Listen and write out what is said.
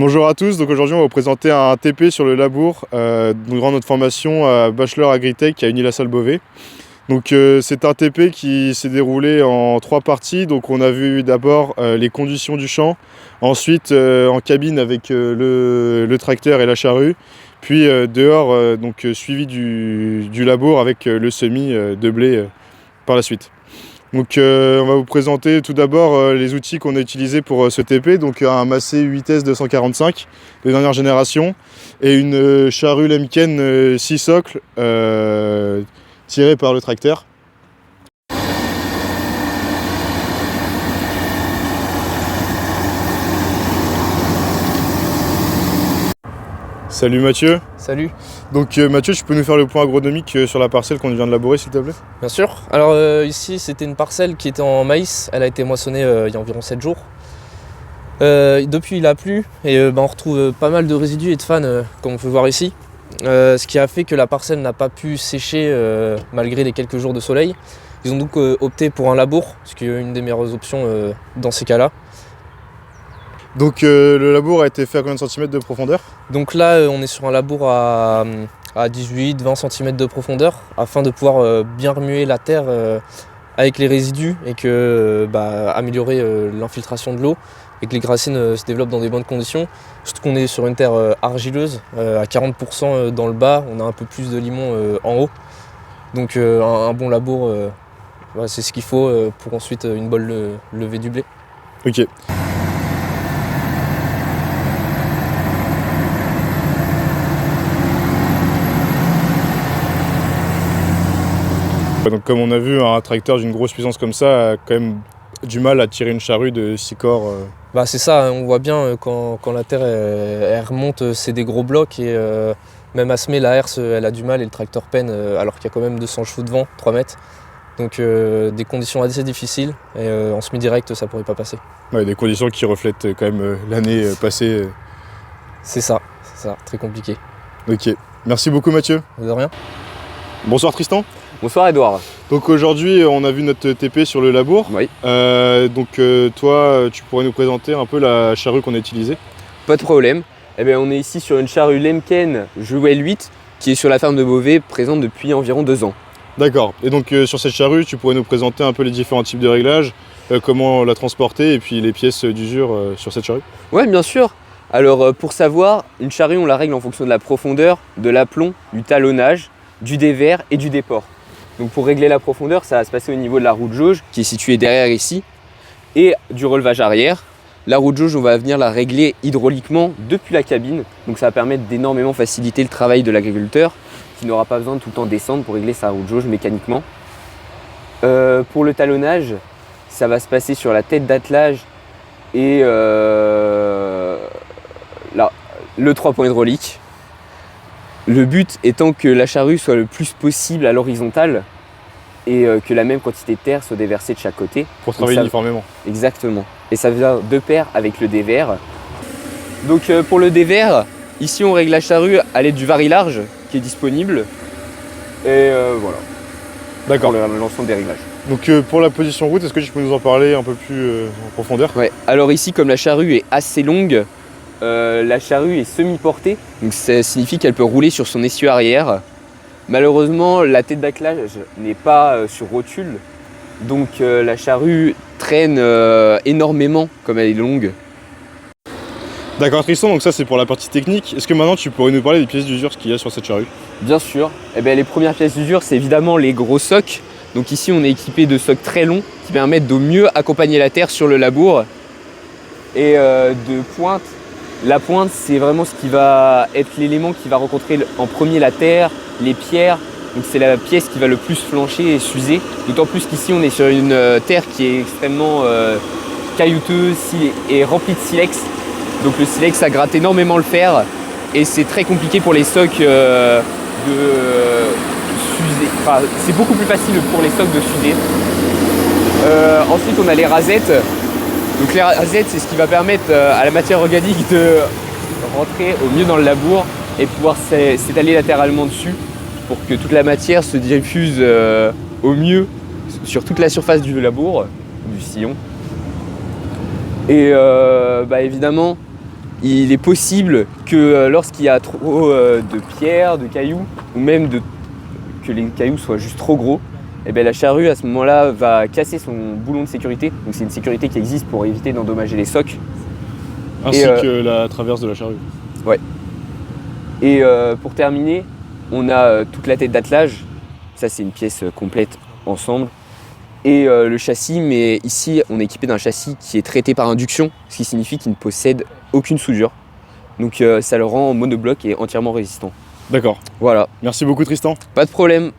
Bonjour à tous, donc aujourd'hui on va vous présenter un TP sur le labour durant notre formation à Bachelor Agritech à Unilassal-Beauvais. Donc c'est un TP qui s'est déroulé en 3 parties, donc on a vu d'abord les conditions du champ, ensuite en cabine avec le tracteur et la charrue, puis dehors suivi du labour avec le semis de blé par la suite. Donc on va vous présenter tout d'abord les outils qu'on a utilisés pour ce TP, donc un Massey 8S 245 de dernière génération et une charrue Lemken 6 socles tirée par le tracteur. Salut Mathieu. Salut. Donc Mathieu, tu peux nous faire le point agronomique sur la parcelle qu'on vient de labourer s'il te plaît? Bien sûr. Alors ici c'était une parcelle qui était en maïs, elle a été moissonnée il y a environ 7 jours. Depuis il a plu et on retrouve pas mal de résidus et de fans comme on peut voir ici. Ce qui a fait que la parcelle n'a pas pu sécher malgré les quelques jours de soleil. Ils ont donc opté pour un labour, ce qui est une des meilleures options dans ces cas-là. Donc le labour a été fait à combien de centimètres de profondeur? Donc là on est sur un labour à 18-20 cm de profondeur afin de pouvoir bien remuer la terre avec les résidus et que améliorer l'infiltration de l'eau et que les racines se développent dans des bonnes conditions. Surtout qu'on est sur une terre argileuse à 40% dans le bas, on a un peu plus de limon en haut. Donc un bon labour, c'est ce qu'il faut pour ensuite une bonne levée du blé. Ok. Donc comme on a vu, un tracteur d'une grosse puissance comme ça a quand même du mal à tirer une charrue de 6 corps. C'est ça, on voit bien quand la terre elle remonte, c'est des gros blocs et même à semer la herse elle a du mal et le tracteur peine alors qu'il y a quand même 200 chevaux de vent, 3 mètres. Donc des conditions assez difficiles et en semi direct ça pourrait pas passer. Ouais, des conditions qui reflètent quand même l'année passée. C'est ça, très compliqué. Ok, merci beaucoup Mathieu. De rien. Bonsoir Tristan. Bonsoir Edouard. Donc aujourd'hui on a vu notre TP sur le labour. Oui. Toi tu pourrais nous présenter un peu la charrue qu'on a utilisée? Pas de problème. On est ici sur une charrue Lemken Jewel 8 qui est sur la ferme de Beauvais, présente depuis environ 2 ans. D'accord. Et donc sur cette charrue tu pourrais nous présenter un peu les différents types de réglages, comment la transporter et puis les pièces d'usure sur cette charrue? Ouais, bien sûr. Alors pour savoir, une charrue on la règle en fonction de la profondeur, de l'aplomb, du talonnage, du dévers et du déport. Donc pour régler la profondeur, ça va se passer au niveau de la roue de jauge qui est située derrière ici et du relevage arrière. La roue de jauge, on va venir la régler hydrauliquement depuis la cabine. Donc ça va permettre d'énormément faciliter le travail de l'agriculteur qui n'aura pas besoin de tout le temps descendre pour régler sa roue de jauge mécaniquement. Pour le talonnage, ça va se passer sur la tête d'attelage et là, le 3 points hydraulique. Le but étant que la charrue soit le plus possible à l'horizontale et que la même quantité de terre soit déversée de chaque côté. Pour travailler uniformément. Exactement. Et ça vient de pair avec le dévers. Donc pour le dévers, ici on règle la charrue à l'aide du vari-large qui est disponible. Et voilà. D'accord. Pour l'ensemble des réglages. Donc pour la position route, est-ce que tu peux nous en parler un peu plus en profondeur? Ouais. Alors ici, comme la charrue est assez longue, la charrue est semi-portée, donc ça signifie qu'elle peut rouler sur son essieu arrière. Malheureusement, la tête d'attelage n'est pas sur rotule, donc la charrue traîne énormément comme elle est longue. D'accord Tristan, donc ça c'est pour la partie technique. Est-ce que maintenant tu pourrais nous parler des pièces d'usure qu'il y a sur cette charrue? Bien sûr. Les premières pièces d'usure, c'est évidemment les gros socs. Donc ici, on est équipé de socs très longs qui permettent de mieux accompagner la terre sur le labour. Et de pointe. La pointe, c'est vraiment ce qui va être l'élément qui va rencontrer en premier la terre, les pierres. Donc c'est la pièce qui va le plus flancher et s'user. D'autant plus qu'ici, on est sur une terre qui est extrêmement caillouteuse et remplie de silex. Donc le silex, ça gratte énormément le fer et c'est très compliqué pour les socs de s'user. Enfin, c'est beaucoup plus facile pour les socs de s'user. Ensuite, on a les rasettes. Donc les rasettes, c'est ce qui va permettre à la matière organique de rentrer au mieux dans le labour et pouvoir s'étaler latéralement dessus pour que toute la matière se diffuse au mieux sur toute la surface du labour, du sillon. Et évidemment, il est possible que lorsqu'il y a trop de pierres, de cailloux, ou même que les cailloux soient juste trop gros, et bien la charrue à ce moment-là va casser son boulon de sécurité. Donc c'est une sécurité qui existe pour éviter d'endommager les socs. Ainsi que la traverse de la charrue. Ouais. Et pour terminer, on a toute la tête d'attelage. Ça c'est une pièce complète ensemble. Et le châssis, mais ici on est équipé d'un châssis qui est traité par induction, ce qui signifie qu'il ne possède aucune soudure. Donc ça le rend monobloc et entièrement résistant. D'accord. Voilà. Merci beaucoup Tristan. Pas de problème.